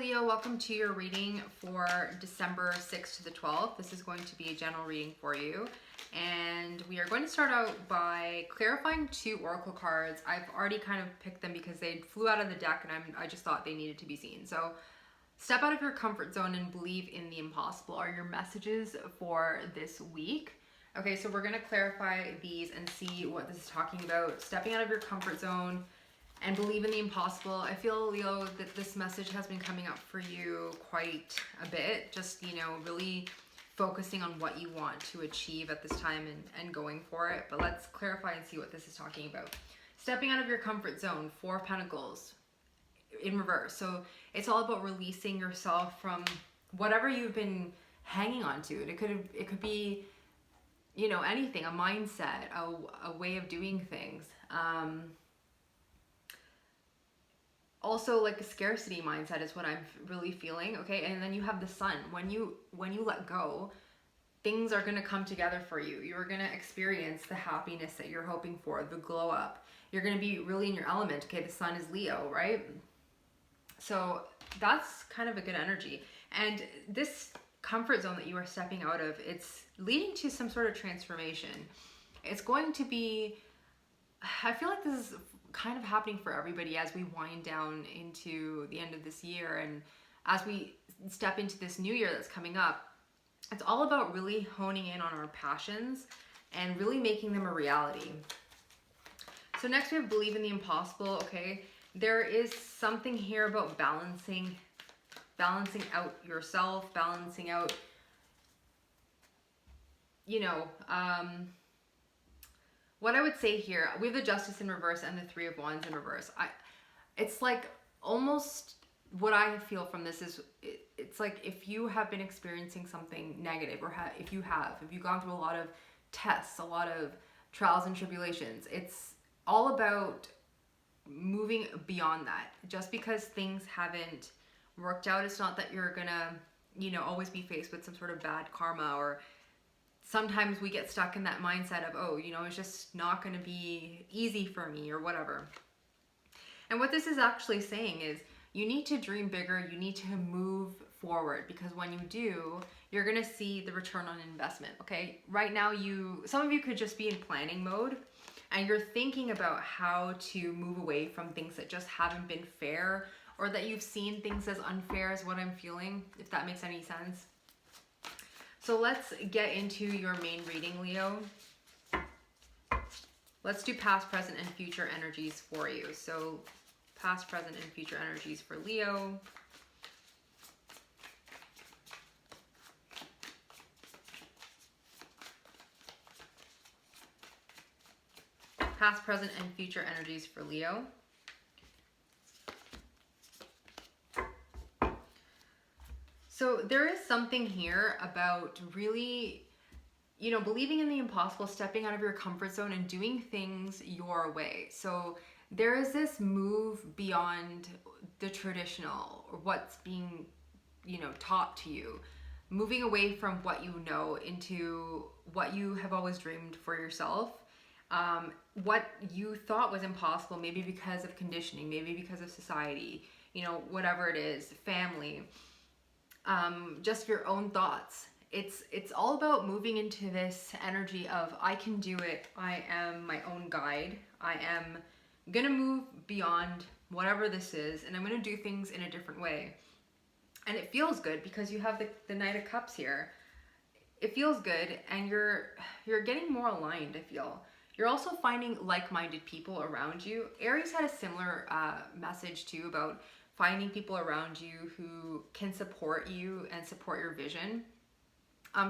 Leo, welcome to your reading for December 6th to the 12th. This is going to be a general reading for you. And we are going to start out by clarifying two oracle cards. I've already kind of picked them because they flew out of the deck and I just thought they needed to be seen. So, step out of your comfort zone and believe in the impossible are your messages for this week. Okay, so we're going to clarify these and see what this is talking about. Stepping out of your comfort zone and believe in the impossible. I feel, Leo, that this message has been coming up for you quite a bit. Just, really focusing on what you want to achieve at this time and going for it. But let's clarify and see what this is talking about. Stepping out of your comfort zone, 4 of Pentacles in reverse. So it's all about releasing yourself from whatever you've been hanging on to. It could be, anything, a mindset, a way of doing things. Also, like a scarcity mindset is what I'm really feeling, okay? And then you have the sun. When you let go, things are going to come together for you. You're going to experience the happiness that you're hoping for, the glow up. You're going to be really in your element, okay? The sun is Leo, right? So that's kind of a good energy. And this comfort zone that you are stepping out of, it's leading to some sort of transformation. It's going to be, I feel like this is kind of happening for everybody as we wind down into the end of this year and as we step into this new year that's coming up. It's all about really honing in on our passions and really making them a reality. So next we have believe in the impossible, okay? There is something here about balancing out yourself, balancing out, what I would say here, we have the Justice in reverse and the 3 of Wands in reverse. It's like almost what I feel from this is it's like if you have been experiencing something negative or if you've gone through a lot of tests, a lot of trials and tribulations, it's all about moving beyond that. Just because things haven't worked out, it's not that you're gonna, always be faced with some sort of bad karma, or sometimes we get stuck in that mindset of, it's just not going to be easy for me or whatever. And what this is actually saying is you need to dream bigger. You need to move forward, because when you do, you're going to see the return on investment. Okay. Right now, some of you could just be in planning mode and you're thinking about how to move away from things that just haven't been fair, or that you've seen things as unfair, is what I'm feeling, if that makes any sense. So let's get into your main reading, Leo. Let's do past, present, and future energies for you. So past, present, and future energies for Leo. Past, present, and future energies for Leo. So there is something here about really, believing in the impossible, stepping out of your comfort zone and doing things your way. So there is this move beyond the traditional, or what's being, taught to you, moving away from what you know into what you have always dreamed for yourself. What you thought was impossible, maybe because of conditioning, maybe because of society, whatever it is, family. Just your own thoughts. It's all about moving into this energy of I can do it. I am my own guide. I am gonna move beyond whatever this is, and I'm gonna do things in a different way. And it feels good because you have the Knight of Cups here. It feels good, and you're getting more aligned, I feel. You're also finding like-minded people around you. Aries had a similar message too, about finding people around you who can support you and support your vision.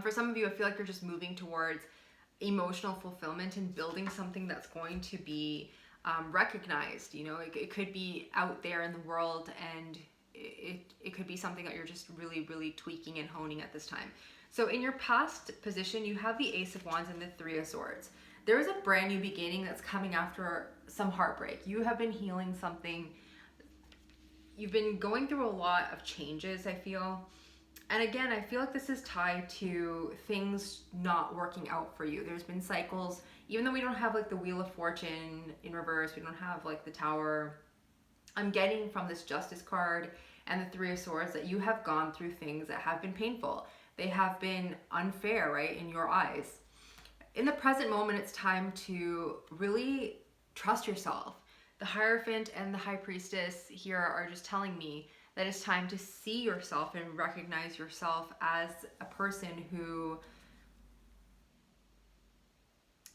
For some of you, I feel like you're just moving towards emotional fulfillment and building something that's going to be recognized. It could be out there in the world, and it could be something that you're just really, really tweaking and honing at this time. So in your past position, you have the Ace of Wands and the 3 of Swords. There is a brand new beginning that's coming after some heartbreak. You have been healing something. You've been going through a lot of changes, I feel. And again, I feel like this is tied to things not working out for you. There's been cycles, even though we don't have like the Wheel of Fortune in reverse, we don't have like the Tower. I'm getting from this Justice card and the Three of Swords, that you have gone through things that have been painful. They have been unfair, right, in your eyes. In the present moment, it's time to really trust yourself. The Hierophant and the High Priestess here are just telling me that it's time to see yourself and recognize yourself as a person who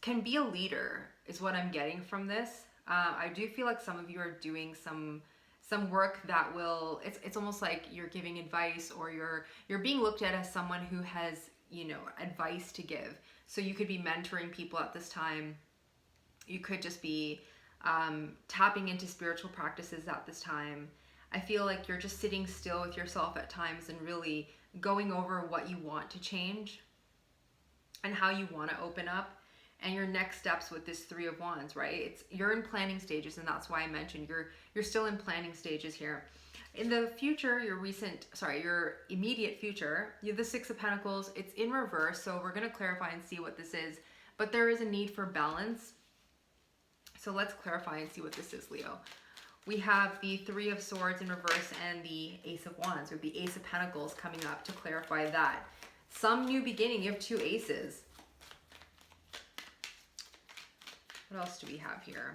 can be a leader, is what I'm getting from this. I do feel like some of you are doing some work that will, it's almost like you're giving advice, or you're being looked at as someone who has, you know, advice to give. So you could be mentoring people at this time. You could just be tapping into spiritual practices at this time. I feel like you're just sitting still with yourself at times and really going over what you want to change and how you want to open up, and your next steps with this Three of Wands, right? You're in planning stages, and that's why I mentioned you're still in planning stages here. In the future, your immediate future, you have the Six of Pentacles. It's in reverse, so we're going to clarify and see what this is. But there is a need for balance. So let's clarify and see what this is, Leo. We have the Three of Swords in reverse and the Ace of Wands, or the Ace of Pentacles coming up to clarify that. Some new beginning. You have two aces. What else do we have here?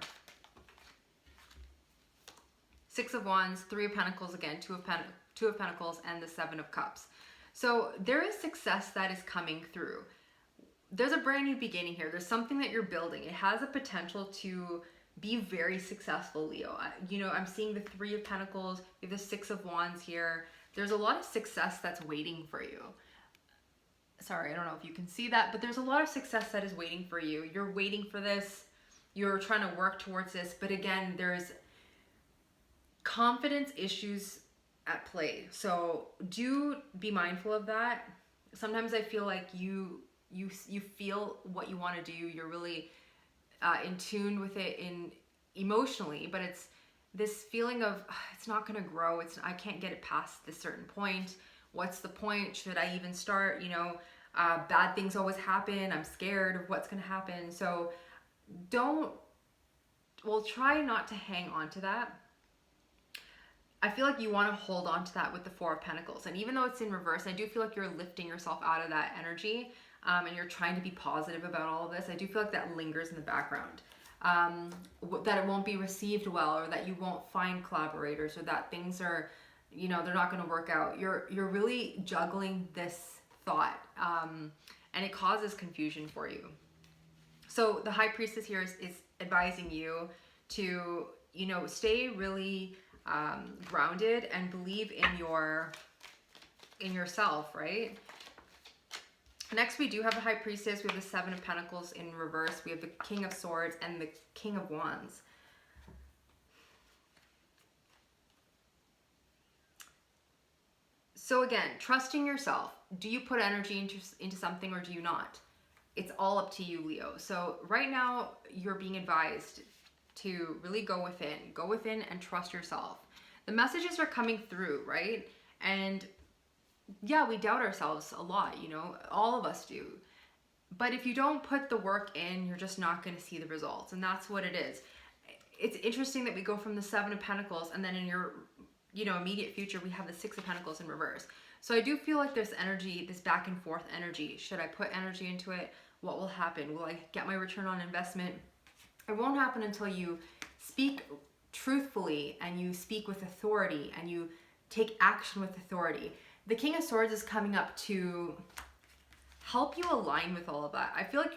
Six of Wands, Three of Pentacles again, Two of Pentacles, and the Seven of Cups. So there is success that is coming through. There's a brand new beginning here. There's something that you're building. It has a potential to be very successful, Leo. You know, I'm seeing the Three of Pentacles, you have the Six of Wands here. There's a lot of success that's waiting for you. Sorry, I don't know if you can see that, but there's a lot of success that is waiting for you. You're waiting for this. You're trying to work towards this. But again, there's confidence issues at play. So do be mindful of that. Sometimes I feel like you feel what you want to do. You're really in tune with it emotionally, but it's this feeling of it's not going to grow. I can't get it past this certain point. What's the point? Should I even start? You know, bad things always happen. I'm scared of what's going to happen. So try not to hang on to that. I feel like you want to hold on to that with the Four of Pentacles. And even though it's in reverse, I do feel like you're lifting yourself out of that energy, and you're trying to be positive about all of this. I do feel like that lingers in the background. That it won't be received well, or that you won't find collaborators, or that things are, you know, they're not going to work out. You're really juggling this thought, and it causes confusion for you. So the High Priestess here is advising you to, you know, stay really grounded and believe in yourself, right? Next, we do have the High Priestess. We have the Seven of Pentacles in reverse. We have the King of Swords and the King of Wands. So again, trusting yourself. Do you put energy into something, or do you not? It's all up to you, Leo. So right now, you're being advised to really go within and trust yourself. The messages are coming through, right? And yeah, we doubt ourselves a lot, you know, all of us do. But if you don't put the work in, you're just not going to see the results. And that's what it is. It's interesting that we go from the Seven of Pentacles, and then in your, you know, immediate future, we have the Six of Pentacles in reverse. So I do feel like there's energy, this back and forth energy. Should I put energy into it? What will happen? Will I get my return on investment? It won't happen until you speak truthfully, and you speak with authority, and you take action with authority. The King of Swords is coming up to help you align with all of that. I feel like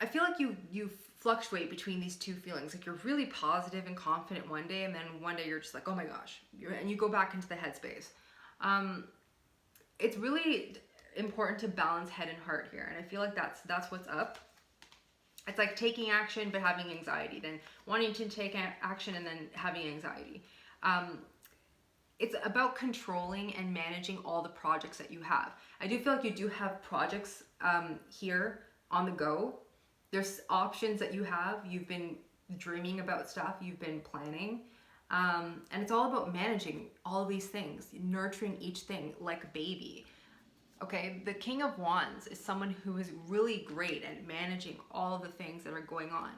I feel like you fluctuate between these two feelings. Like you're really positive and confident one day, and then one day you're just like, oh my gosh, and you go back into the headspace. It's really important to balance head and heart here, and I feel like that's what's up. It's like taking action but having anxiety, then wanting to take action and then having anxiety. It's about controlling and managing all the projects that you have. I do feel like you do have projects here on the go. There's options that you have. You've been dreaming about stuff. You've been planning. And it's all about managing all these things, nurturing each thing like a baby. Okay, the King of Wands is someone who is really great at managing all of the things that are going on.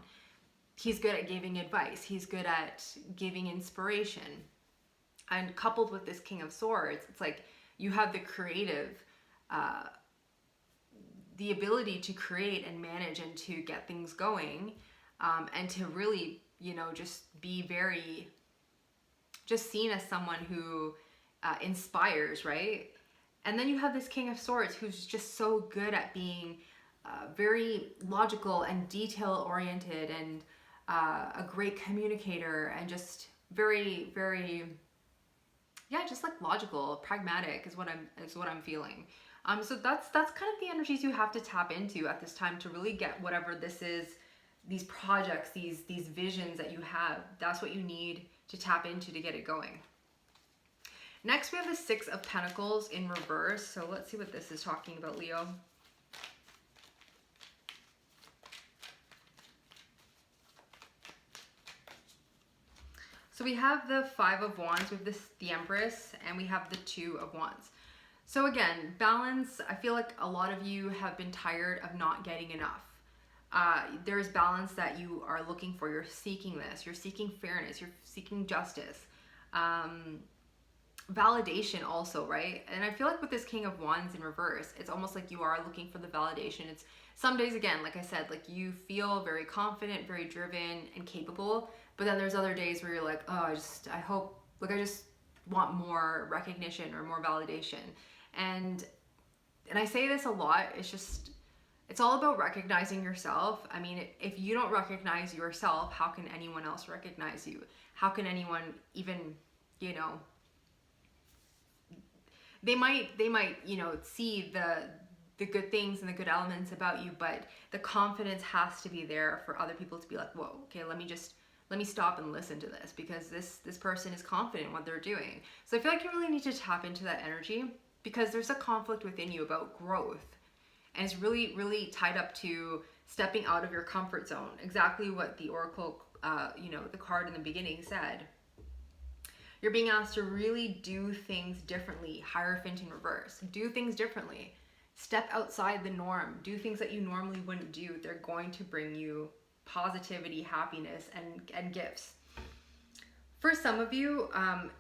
He's good at giving advice. He's good at giving inspiration. And coupled with this King of Swords, it's like you have the creative, the ability to create and manage and to get things going, and to really, you know, just be very, just seen as someone who inspires, right? And then you have this King of Swords who's just so good at being very logical and detail oriented, and a great communicator, and just very, very, yeah, just like logical, pragmatic is what I'm feeling. So that's kind of the energies you have to tap into at this time to really get whatever this is, these projects, these visions that you have. That's what you need to tap into to get it going. Next, we have the Six of Pentacles in reverse. So let's see what this is talking about, Leo. So we have the Five of Wands with the Empress, and we have the Two of Wands. So again, balance. I feel like a lot of you have been tired of not getting enough. There's balance that you are looking for. You're seeking this. You're seeking fairness. You're seeking justice. Validation also, right? And I feel like with this King of Wands in reverse, it's almost like you are looking for the validation. It's some days, again, like I said, like you feel very confident, very driven and capable, but then there's other days where you're like, oh, I just want more recognition or more validation. And I say this a lot, it's all about recognizing yourself. I mean, if you don't recognize yourself, how can anyone else recognize you? How can anyone even, you know, they might, you know, see the good things and the good elements about you, but the confidence has to be there for other people to be like, whoa, okay, let me stop and listen to this, because this person is confident in what they're doing. So I feel like you really need to tap into that energy, because there's a conflict within you about growth. And it's really, really tied up to stepping out of your comfort zone. Exactly what the Oracle, you know, the card in the beginning said. You're being asked to really do things differently. Hierophant in reverse. Do things differently. Step outside the norm. Do things that you normally wouldn't do. They're going to bring you positivity, happiness, and gifts. For some of you,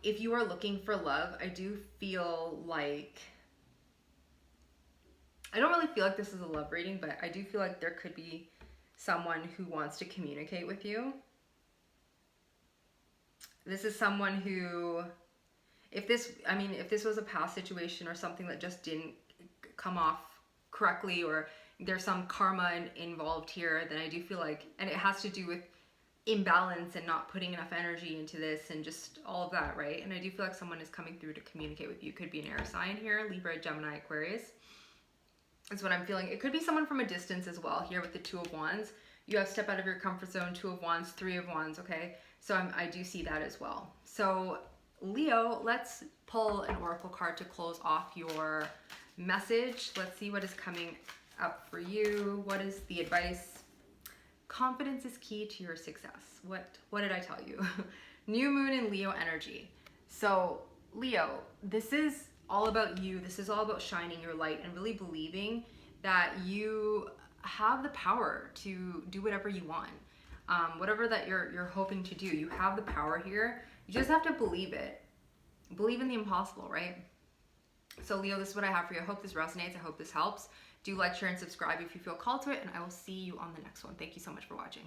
if you are looking for love, I do feel like, I don't really feel like this is a love reading, but I do feel like there could be someone who wants to communicate with you. This is someone who, if this was a past situation or something that just didn't come off correctly, or there's some karma involved here, then I do feel like, and it has to do with imbalance and not putting enough energy into this and just all of that, right? And I do feel like someone is coming through to communicate with you. Could be an air sign here, Libra, Gemini, Aquarius. That's what I'm feeling. It could be someone from a distance as well here with the Two of Wands. You have step out of your comfort zone, Two of Wands, Three of Wands, okay? So I do see that as well. So Leo, let's pull an oracle card to close off your message. Let's see what is coming up for you. What is the advice? Confidence is key to your success. What did I tell you? New moon in Leo energy. So Leo, this is all about you. This is all about shining your light and really believing that you have the power to do whatever you want. Whatever that you're hoping to do, you have the power here. You just have to believe it. Believe in the impossible, right? So Leo, this is what I have for you. I hope this resonates. I hope this helps. Do like, share, and subscribe if you feel called to it, and I will see you on the next one. Thank you so much for watching.